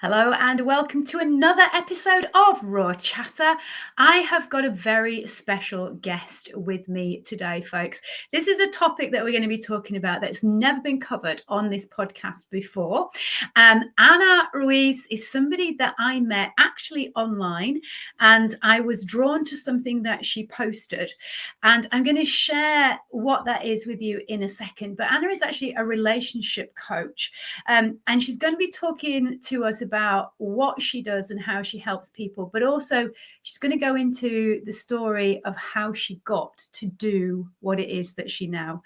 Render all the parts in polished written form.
Hello and welcome to another episode of Raw Chatter. I have got a very special guest with me today, folks. This is a topic that we're going to be talking about that's never been covered on this podcast before. Ana Ruiz is somebody that I met actually online, and I was drawn to something that she posted. And I'm going to share what that is with you in a second. But Ana is actually a relationship coach, and she's going to be talking to us about what she does and how she helps people, but also she's going to go into the story of how she got to do what it is that she now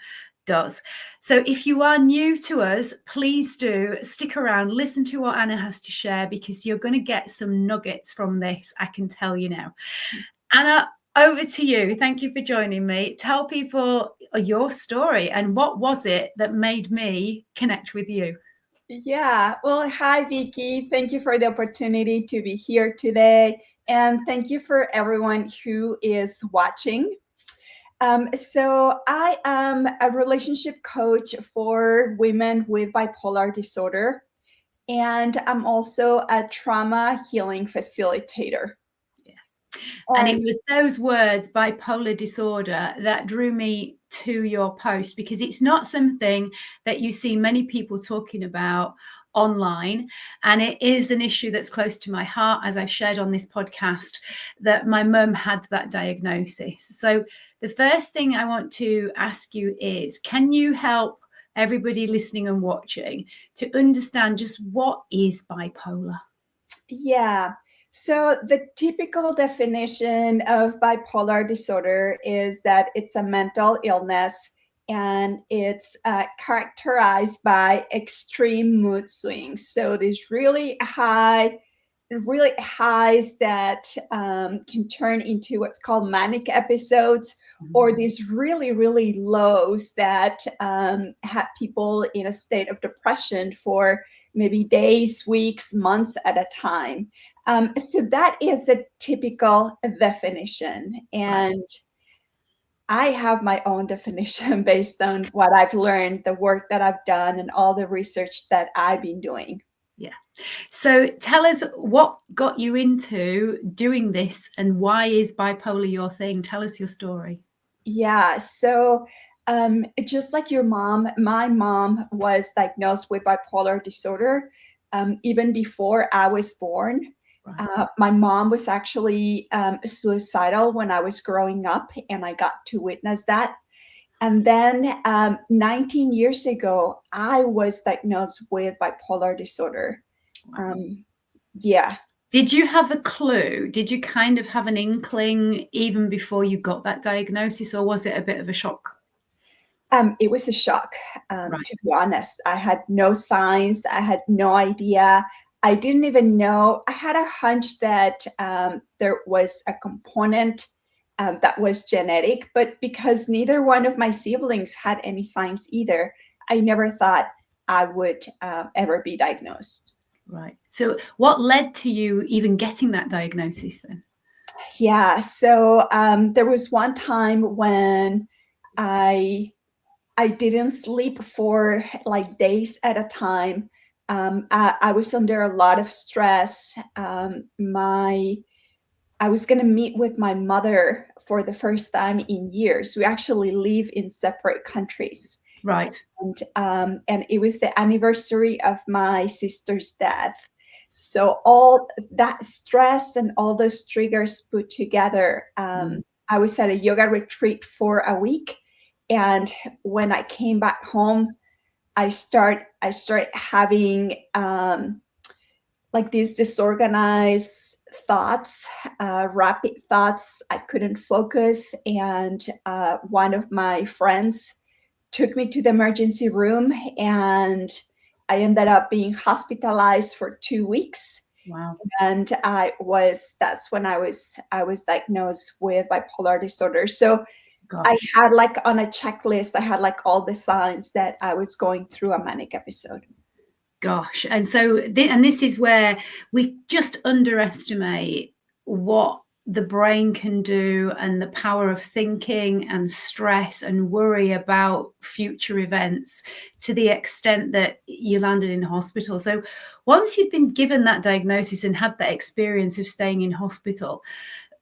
does. So if you are new to us, please do stick around, listen to what Ana has to share, because you're going to get some nuggets from this, I can tell you now. Ana, over to you. Thank you for joining me. Tell people your story and what was it that made me connect with you? Yeah, well, hi, Vicky. Thank you for the opportunity to be here today. And thank you for everyone who is watching. So I am a relationship coach for women with bipolar disorder. And I'm also a trauma healing facilitator. And it was those words, bipolar disorder, that drew me to your post, because it's not something that you see many people talking about online. And it is an issue that's close to my heart, as I've shared on this podcast, that my mum had that diagnosis. So the first thing I want to ask you is, can you help everybody listening and watching to understand just what is bipolar? Yeah. So the typical definition of bipolar disorder is that it's a mental illness and it's characterized by extreme mood swings. So these really highs that can turn into what's called manic episodes, or these really, really lows that have people in a state of depression for maybe days, weeks, months at a time. So that is a typical definition. And I have my own definition based on what I've learned, the work that I've done, and all the research that I've been doing. Yeah. So tell us what got you into doing this, and why is bipolar your thing? Tell us your story. Yeah. So just like your mom, my mom was diagnosed with bipolar disorder even before I was born. Right. My mom was actually suicidal when I was growing up, and I got to witness that. And then 19 years ago, I was diagnosed with bipolar disorder. Yeah. Did you have a clue? Did you kind of have an inkling even before you got that diagnosis, or was it a bit of a shock? It was a shock, to be honest. I had no signs. I had no idea. I didn't even know. I had a hunch that there was a component that was genetic, but because neither one of my siblings had any signs either, I never thought I would ever be diagnosed. Right. So what led to you even getting that diagnosis then? Yeah. So there was one time when I didn't sleep for like days at a time. I was under a lot of stress. I was going to meet with my mother for the first time in years. We actually live in separate countries. Right. And it was the anniversary of my sister's death. So all that stress and all those triggers put together, I was at a yoga retreat for a week. And when I came back home, I started having like these disorganized thoughts, rapid thoughts. I couldn't focus. And one of my friends took me to the emergency room, and I ended up being hospitalized for 2 weeks. Wow. And that's when I was diagnosed with bipolar disorder. So Gosh. I had like on a checklist, I had like all the signs that I was going through a manic episode. Gosh. And so, this is where we just underestimate what the brain can do and the power of thinking and stress and worry about future events to the extent that you landed in hospital. So once you'd been given that diagnosis and had that experience of staying in hospital,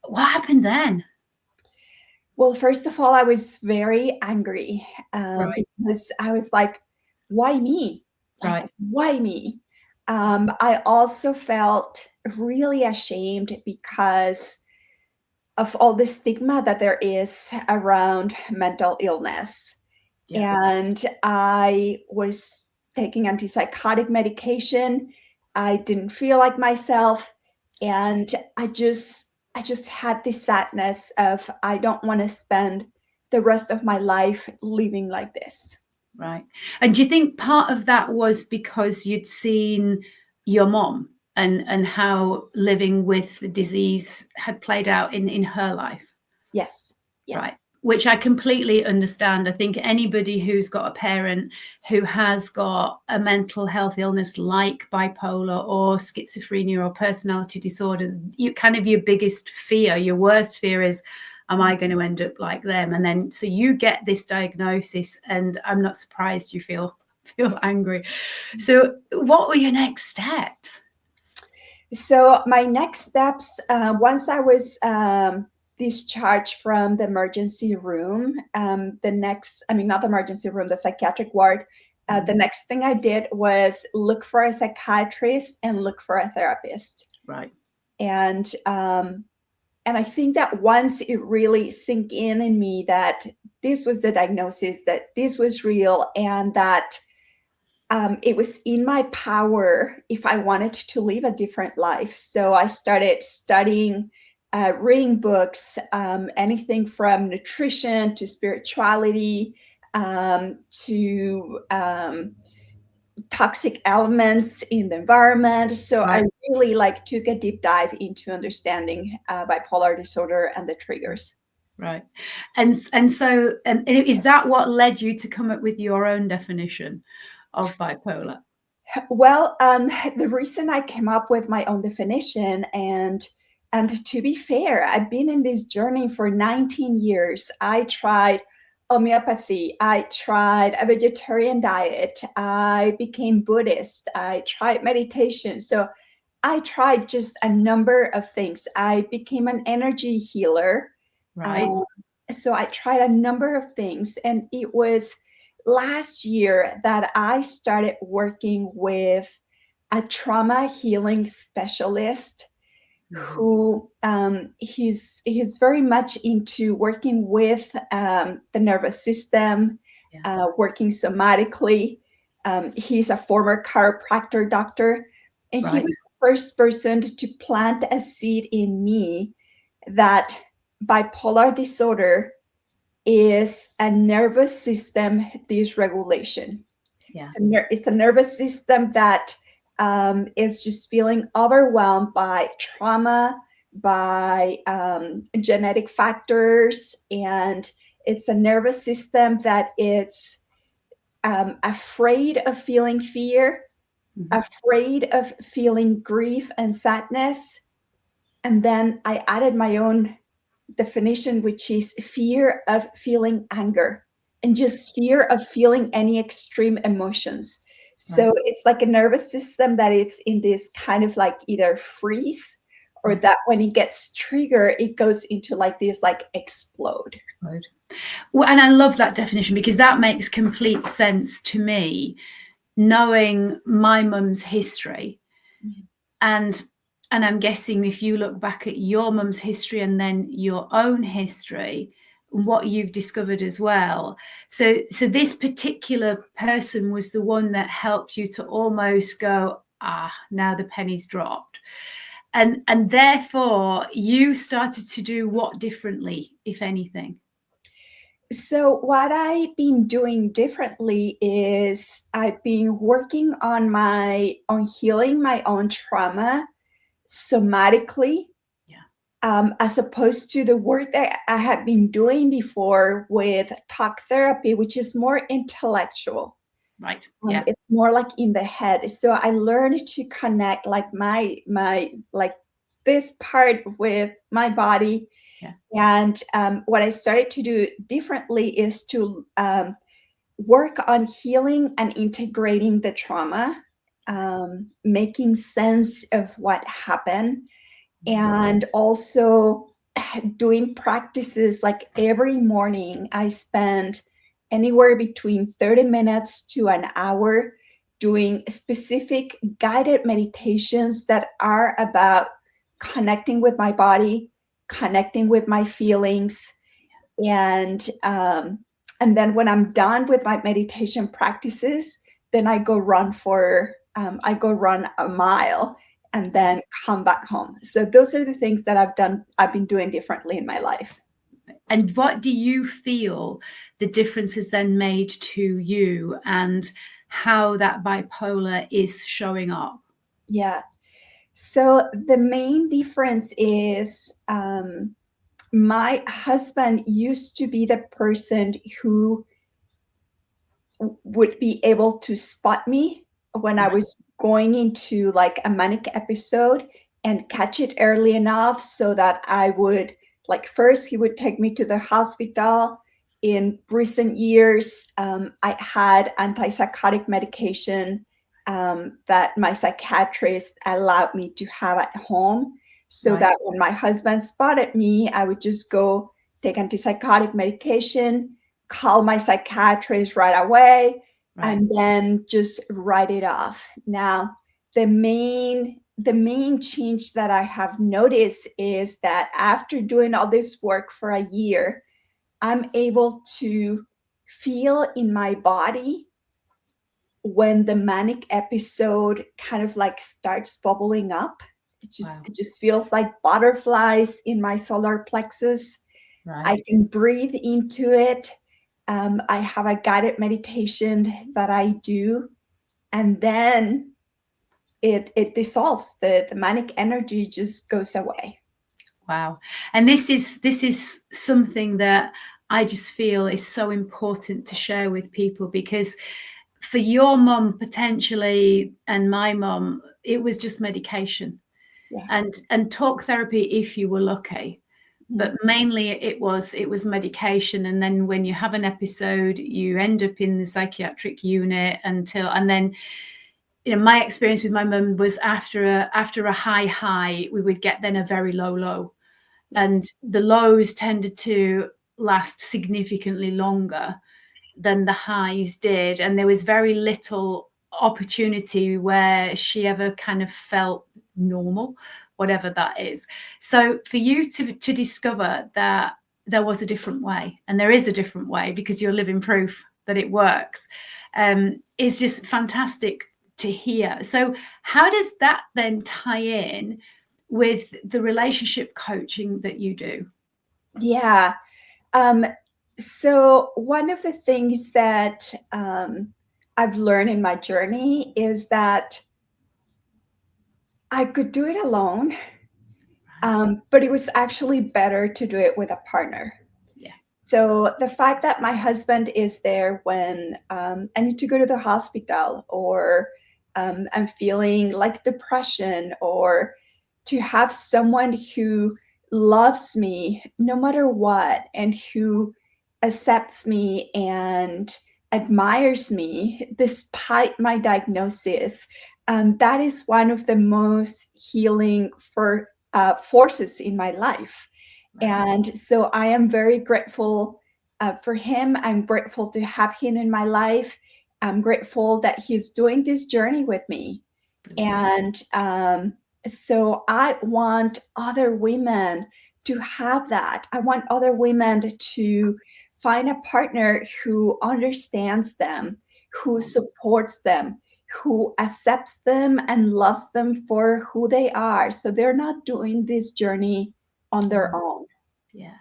what happened then? Well, first of all, I was very angry Right. because I was like, why me? Like, Right. why me? I also felt really ashamed because of all the stigma that there is around mental illness. Yeah. And I was taking antipsychotic medication. I didn't feel like myself. And I just had this sadness of I don't want to spend the rest of my life living like this. Right. And do you think part of that was because you'd seen your mom and how living with the disease had played out in her life? Yes. Right. Yes. Which I completely understand. I think anybody who's got a parent who has got a mental health illness like bipolar or schizophrenia or personality disorder, you kind of your biggest fear, your worst fear is, am I going to end up like them? And then so you get this diagnosis, and I'm not surprised you feel angry. So what were your next steps? So my next steps, once I was discharged from the emergency room, not the emergency room, the psychiatric ward, the next thing I did was look for a psychiatrist and look for a therapist. Right. And I think that once it really sank in me that this was the diagnosis, that this was real, and that it was in my power if I wanted to live a different life. So I started studying, reading books, anything from nutrition to spirituality, to toxic elements in the environment. So Right. I really took a deep dive into understanding bipolar disorder and the triggers. Right. And so is that what led you to come up with your own definition of bipolar? Well, the reason I came up with my own definition, and to be fair, I've been in this journey for 19 years. I tried homeopathy. I tried a vegetarian diet. I became Buddhist. I tried meditation. So I tried just a number of things. I became an energy healer. Right. Um, so I tried a number of things, and it was last year that I started working with a trauma healing specialist who he's very much into working with the nervous system, working somatically. He's a former chiropractor doctor, and he Right. was the first person to plant a seed in me that bipolar disorder is a nervous system dysregulation. Yeah. It's a nervous system that is just feeling overwhelmed by trauma, by genetic factors, and it's a nervous system that is afraid of feeling fear, afraid of feeling grief and sadness. And then I added my own definition, which is fear of feeling anger and just fear of feeling any extreme emotions. So Right. it's like a nervous system that is in this kind of either freeze, or that when it gets triggered, it goes into this explode. Well, and I love that definition because that makes complete sense to me, knowing my mum's history. And I'm guessing if you look back at your mum's history and then your own history, what you've discovered as well. So this particular person was the one that helped you to almost go, now the penny's dropped. And therefore you started to do what differently, if anything? So what I've been doing differently is I've been working on healing my own trauma somatically, as opposed to the work that I had been doing before with talk therapy, which is more intellectual. Right. It's more in the head. So I learned to connect my this part with my body. Yeah. And what I started to do differently is to work on healing and integrating the trauma, making sense of what happened, and also doing practices. Like every morning, I spend anywhere between 30 minutes to an hour doing specific guided meditations that are about connecting with my body, connecting with my feelings, and then when I'm done with my meditation practices, then I go run a mile and then come back home. So those are the things that I've been doing differently in my life. And what do you feel the difference has then made to you, and how that bipolar is showing up? Yeah. So the main difference is my husband used to be the person who would be able to spot me when I was going into like a manic episode and catch it early enough so that I would, like, first he would take me to the hospital. In recent years, I had antipsychotic medication that my psychiatrist allowed me to have at home, so that when my husband spotted me, I would just go take antipsychotic medication, call my psychiatrist right away, and then just write it off. Now, the main change that I have noticed is that after doing all this work for a year, I'm able to feel in my body when the manic episode kind of like starts bubbling up. It just feels like butterflies in my solar plexus. I can breathe into it. I have a guided meditation that I do, and then it dissolves. The manic energy just goes away. Wow. And this is something that I just feel is so important to share with people, because for your mum potentially and my mum, it was just medication. Yeah. And talk therapy if you were lucky. But mainly it was medication. And then when you have an episode, you end up in the psychiatric unit and then, you know, my experience with my mum was after a high, we would get then a very low. And the lows tended to last significantly longer than the highs did. And there was very little opportunity where she ever kind of felt normal, whatever that is. So for you to discover that there was a different way, and there is a different way because you're living proof that it works, is just fantastic to hear. So how does that then tie in with the relationship coaching that you do? Yeah. So one of the things that I've learned in my journey is that I could do it alone, but it was actually better to do it with a partner. Yeah. So the fact that my husband is there when I need to go to the hospital, or I'm feeling like depression, or to have someone who loves me no matter what, and who accepts me and admires me despite my diagnosis, that is one of the most healing forces in my life. And so I am very grateful for him. I'm grateful to have him in my life. I'm grateful that he's doing this journey with me. And so I want other women to have that. I want other women to find a partner who understands them, who supports them, who accepts them and loves them for who they are. So they're not doing this journey on their own. Yeah,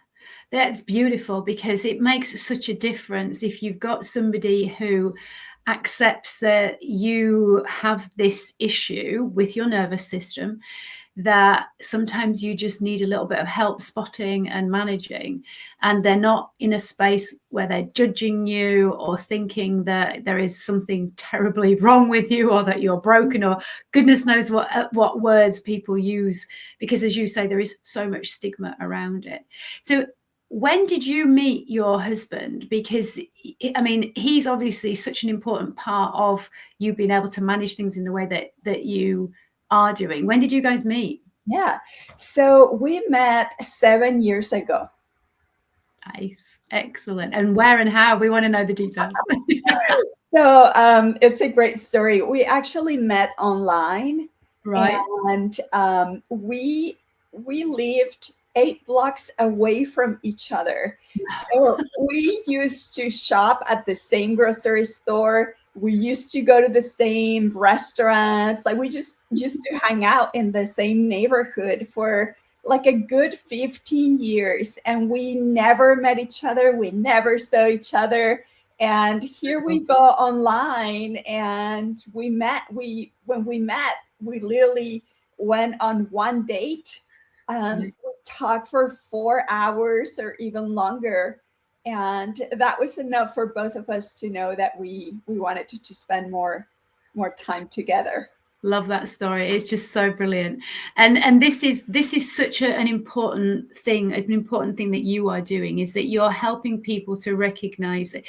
that's beautiful, because it makes such a difference if you've got somebody who accepts that you have this issue with your nervous system, that sometimes you just need a little bit of help spotting and managing, and they're not in a space where they're judging you or thinking that there is something terribly wrong with you or that you're broken, or goodness knows what words people use, because as you say, there is so much stigma around it. So when did you meet your husband? Because I mean, he's obviously such an important part of you being able to manage things in the way that you are doing. When did you guys meet? Yeah. So we met 7 years ago. Nice. Excellent. And where and how? We want to know the details. So it's a great story. We actually met online, Right. and we lived 8 blocks away from each other. So we used to shop at the same grocery store. We used to go to the same restaurants. Like, we just used to hang out in the same neighborhood for like a good 15 years, and we never met each other. We never saw each other. And here we go online, and when we met, we literally went on one date. We talked for 4 hours or even longer, and that was enough for both of us to know that we wanted to spend more time together. Love that story. It's just so brilliant. And this is such an important thing that you are doing, is that you're helping people to recognize it.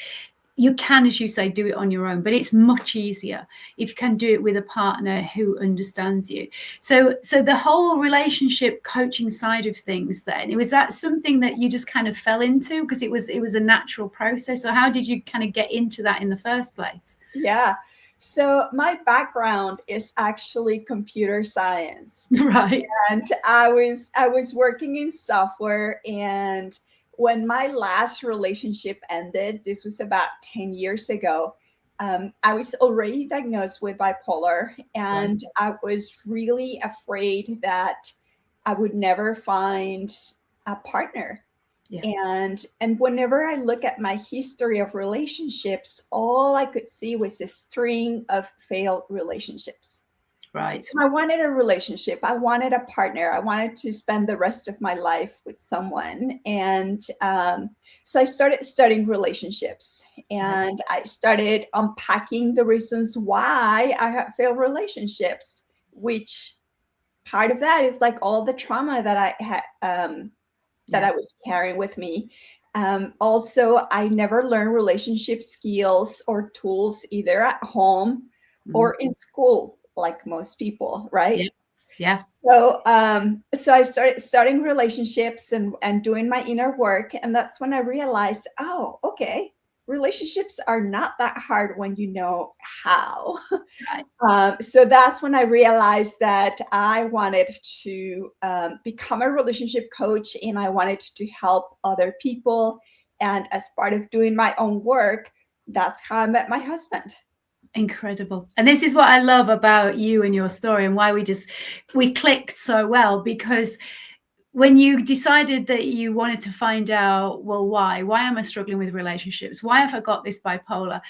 You can, as you say, do it on your own, but it's much easier if you can do it with a partner who understands you. So the whole relationship coaching side of things, then, was that something that you just kind of fell into because it was a natural process, or how did you kind of get into that in the first place? Yeah. So my background is actually computer science. Right. And I was working in software, and when my last relationship ended, this was about 10 years ago, I was already diagnosed with bipolar, and I was really afraid that I would never find a partner. Yeah. And whenever I look at my history of relationships, all I could see was a string of failed relationships. Right. I wanted a relationship. I wanted a partner. I wanted to spend the rest of my life with someone. And so I started studying relationships, and I started unpacking the reasons why I had failed relationships, which part of that is like all the trauma that I had, that I was carrying with me. Also, I never learned relationship skills or tools either at home or in school, like most people, right? Yeah. So I started studying relationships and doing my inner work. And that's when I realized, oh, okay, relationships are not that hard when you know how. So that's when I realized that I wanted to become a relationship coach, and I wanted to help other people. And as part of doing my own work, that's how I met my husband. Incredible. And this is what I love about you and your story, and why we clicked so well, because when you decided that you wanted to find out, well, why am I struggling with relationships? Why have I got this bipolar?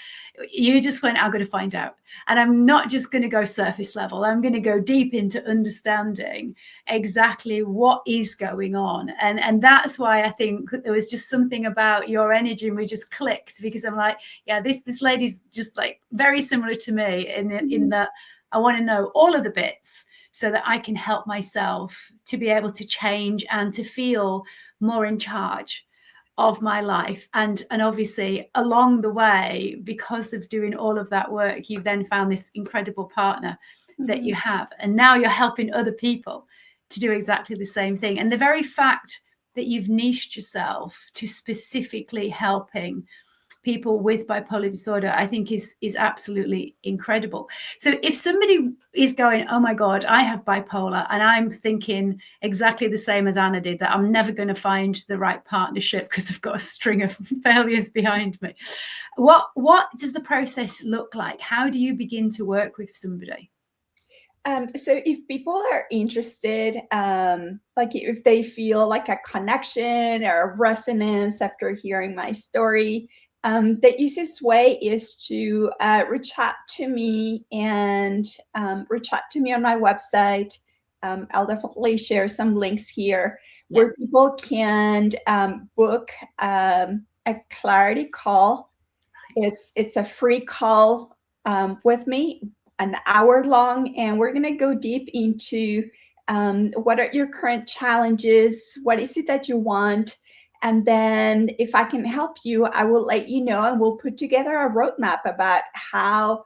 You just went, I'm going to find out. And I'm not just going to go surface level. I'm going to go deep into understanding exactly what is going on. And that's why I think there was just something about your energy, and we just clicked, because I'm like, yeah, this lady's just like very similar to me in that I want to know all of the bits, so that I can help myself to be able to change and to feel more in charge of my life. And obviously along the way, because of doing all of that work, you've then found this incredible partner that you have. And now you're helping other people to do exactly the same thing. And the very fact that you've niched yourself to specifically helping people with bipolar disorder, I think is absolutely incredible. So if somebody is going, oh my God, I have bipolar, and I'm thinking exactly the same as Anna did, that I'm never going to find the right partnership because I've got a string of failures behind me, what does the process look like? How do you begin to work with somebody? So if people are interested, like if they feel like a connection or a resonance after hearing my story, the easiest way is to reach out to me, and reach out to me on my website, I'll definitely share some links here where people can book a clarity call. It's a free call with me, an hour long, and we're going to go deep into what are your current challenges, what is it that you want, and then if I can help you, I will let you know, and we'll put together a roadmap about how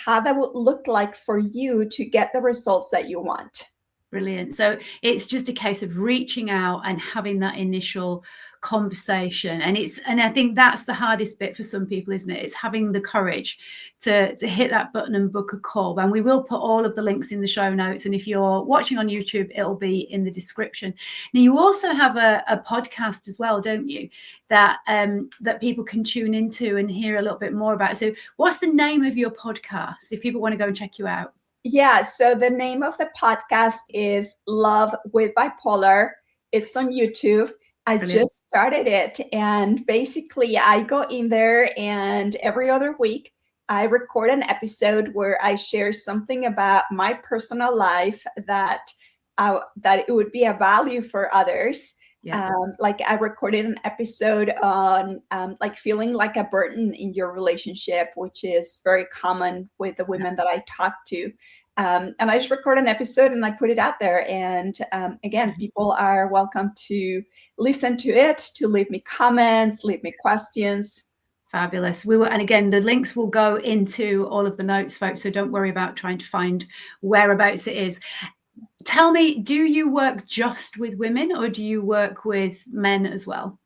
that would look like for you to get the results that you want. Brilliant. So it's just a case of reaching out and having that initial conversation. And I think that's the hardest bit for some people, isn't it? It's having the courage to hit that button and book a call. And we will put all of the links in the show notes. And if you're watching on YouTube, it'll be in the description. Now, you also have a podcast as well, don't you? That people can tune into and hear a little bit more about. So what's the name of your podcast if people want to go and check you out? Yeah, so the name of the podcast is Love with Bipolar. It's on YouTube. I just started it, and basically I go in there, and every other week I record an episode where I share something about my personal life that it would be a value for others. Like I recorded an episode on like feeling like a burden in your relationship, which is very common with the women that I talk to. And I just record an episode and I put it out there. And again, people are welcome to listen to it, to leave me comments, leave me questions. Fabulous. And again, the links will go into all of the notes, folks. So don't worry about trying to find whereabouts it is. Tell me, do you work just with women or do you work with men as well?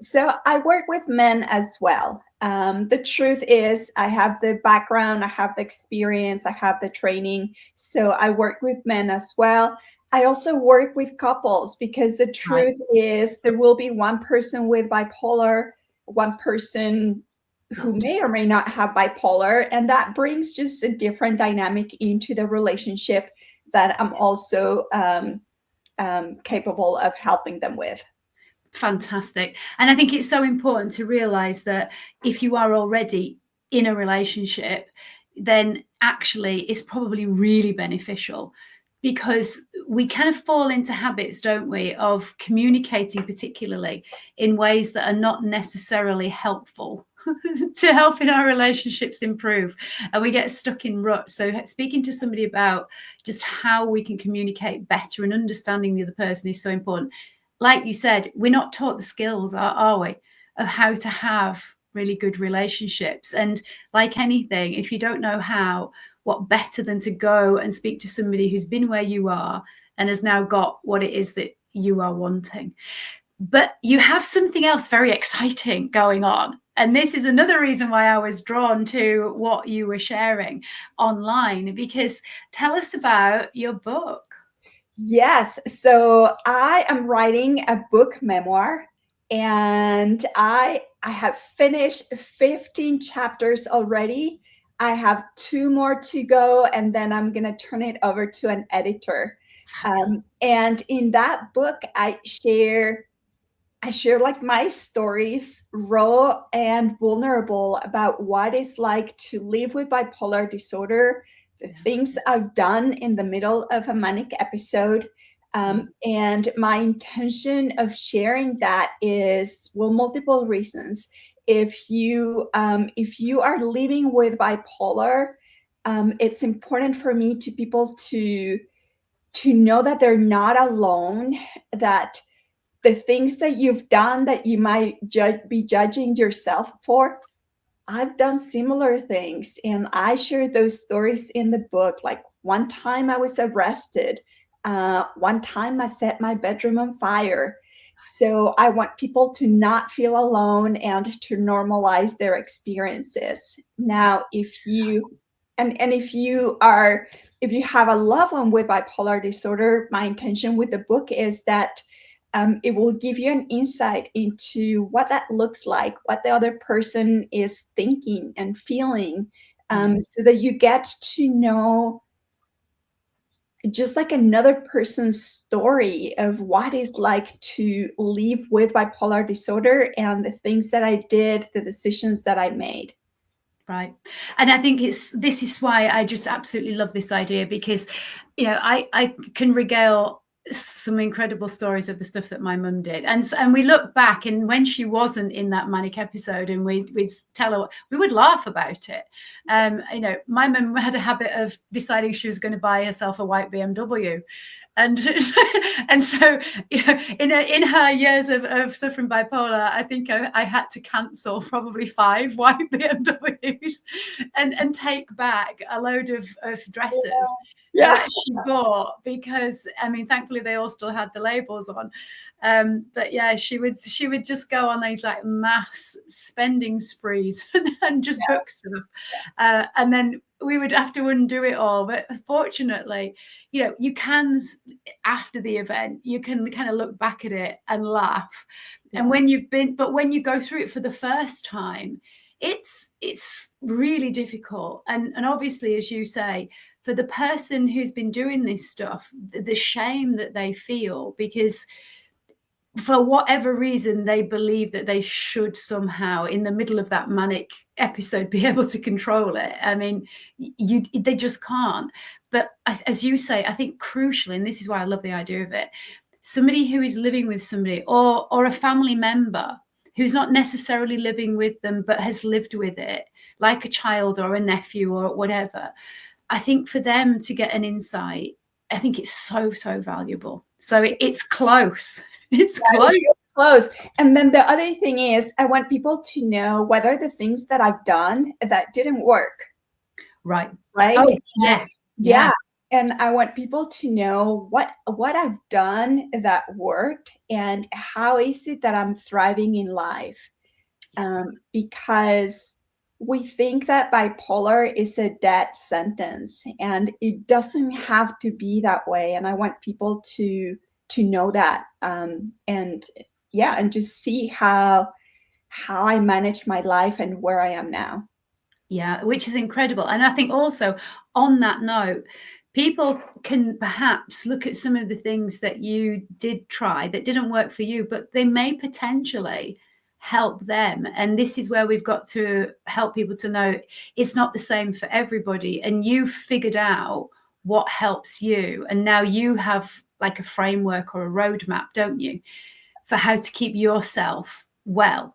So I work with men as well. The truth is I have the background, I have the experience, I have the training. So I work with men as well. I also work with couples because the truth is there will be one person with bipolar, one person who may or may not have bipolar, and that brings just a different dynamic into the relationship that I'm also capable of helping them with. Fantastic. And I think it's so important to realize that if you are already in a relationship, then actually it's probably really beneficial, because we kind of fall into habits, don't we, of communicating particularly in ways that are not necessarily helpful to helping our relationships improve, and we get stuck in ruts. So speaking to somebody about just how we can communicate better and understanding the other person is so important. Like you said, we're not taught the skills, are we, of how to have really good relationships. And like anything, if you don't know how, what better than to go and speak to somebody who's been where you are and has now got what it is that you are wanting. But you have something else very exciting going on. And this is another reason why I was drawn to what you were sharing online, because tell us about your book. Yes. So I am writing a book memoir, and I have finished 15 chapters already. I have 2 more to go, and then I'm going to turn it over to an editor. And in that book, I share like my stories, raw and vulnerable, about what it's like to live with bipolar disorder, the things I've done in the middle of a manic episode. And my intention of sharing that is, well, multiple reasons. If you are living with bipolar, it's important for me to people to know that they're not alone, that the things that you've done that you might be judging yourself for, I've done similar things, and I share those stories in the book. Like one time I was arrested. One time I set my bedroom on fire. So I want people to not feel alone and to normalize their experiences. Now, if you have a loved one with bipolar disorder, my intention with the book is that it will give you an insight into what that looks like, what the other person is thinking and feeling, so that you get to know just like another person's story of what it's like to live with bipolar disorder and the things that I did, the decisions that I made. Right. And I think this is why I just absolutely love this idea, because I can regale some incredible stories of the stuff that my mum did, and we look back, and when she wasn't in that manic episode, and we'd tell her, we would laugh about it. My mum had a habit of deciding she was going to buy herself a white BMW. And so in her years of suffering bipolar, I think I had to cancel probably 5 white BMWs and take back a load of dresses that she bought, because thankfully they all still had the labels on. But yeah, she would just go on these like mass spending sprees and just book stuff, and then we would have to undo it all. But fortunately, you can, after the event, you can kind of look back at it and laugh. And when you go through it for the first time, it's really difficult. And obviously, as you say, for the person who's been doing this stuff, the shame that they feel, because for whatever reason, they believe that they should somehow, in the middle of that manic episode, be able to control it. They just can't. But as you say, I think crucially, and this is why I love the idea of it, somebody who is living with somebody, or a family member who's not necessarily living with them, but has lived with it, like a child or a nephew or whatever, I think for them to get an insight, I think it's so, so valuable. So it's close. It's close. And then the other thing is, I want people to know what are the things that I've done that didn't work. Right. Oh, yeah. And I want people to know what I've done that worked, and how is it that I'm thriving in life. Because we think that bipolar is a death sentence, and it doesn't have to be that way. And I want people to know that, and just see how I manage my life and where I am now. Yeah, which is incredible. And I think also on that note, people can perhaps look at some of the things that you did try that didn't work for you, but they may potentially help them. And this is where we've got to help people to know it's not the same for everybody. And you've figured out what helps you. And now you have like a framework or a roadmap, don't you, for how to keep yourself well.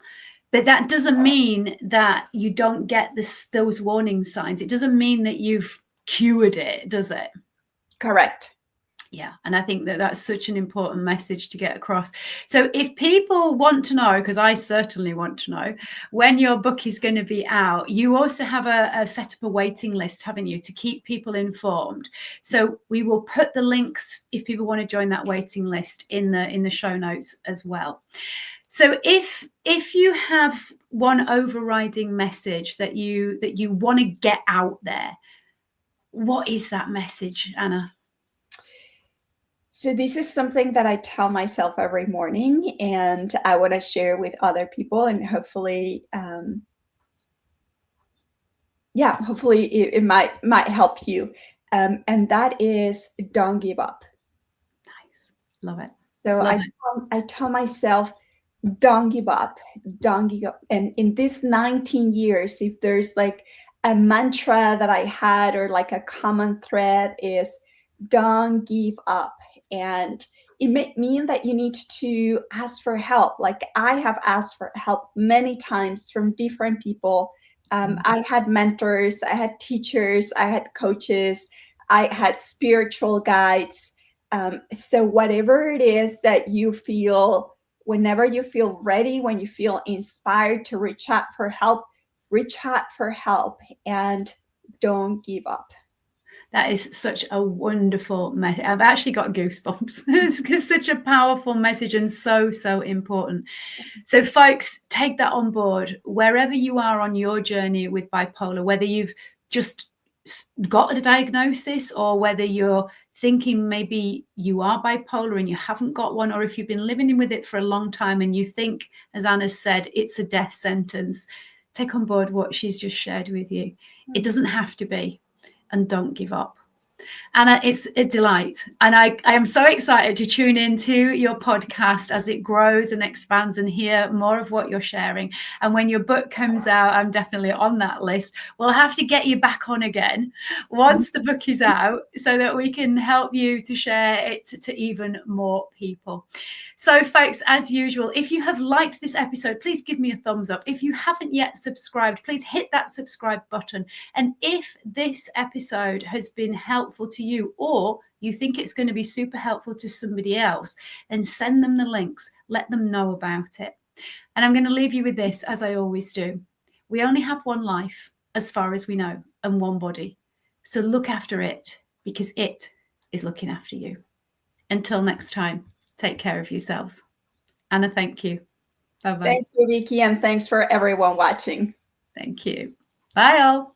But that doesn't mean that you don't get those warning signs. It doesn't mean that you've cured it, does it? Correct. Yeah. And I think that that's such an important message to get across. So if people want to know, because I certainly want to know, when your book is going to be out, you also have a set up a waiting list, haven't you, to keep people informed. So we will put the links, if people want to join that waiting list, in the show notes as well. So if you have one overriding message that you want to get out there, what is that message, Anna? So this is something that I tell myself every morning, and I want to share with other people, and hopefully, hopefully it might help you. And that is, don't give up. Nice. Love it. So I tell myself, don't give up, don't give up. And in these 19 years, if there's like a mantra that I had, or like a common thread, is don't give up. And it may mean that you need to ask for help. Like I have asked for help many times from different people. I had mentors, I had teachers, I had coaches, I had spiritual guides. So whatever it is that you feel, whenever you feel ready, when you feel inspired to reach out for help, and don't give up. That is such a wonderful message. I've actually got goosebumps. It's such a powerful message, and so, so important. So folks, take that on board wherever you are on your journey with bipolar, whether you've just got a diagnosis, or whether you're thinking maybe you are bipolar and you haven't got one, or if you've been living with it for a long time and you think, as Anna said, it's a death sentence. Take on board what she's just shared with you. It doesn't have to be. And don't give up. Anna, it's a delight. And I am so excited to tune into your podcast as it grows and expands and hear more of what you're sharing. And when your book comes out, I'm definitely on that list. We'll have to get you back on again once the book is out so that we can help you to share it to even more people. So, folks, as usual, if you have liked this episode, please give me a thumbs up. If you haven't yet subscribed, please hit that subscribe button. And if this episode has been helpful to you, or you think it's going to be super helpful to somebody else, then send them the links. Let them know about it. And I'm going to leave you with this, as I always do. We only have one life, as far as we know, and one body. So look after it, because it is looking after you. Until next time. Take care of yourselves. Anna, thank you. Bye-bye. Thank you, Vicky, and thanks for everyone watching. Thank you. Bye, all.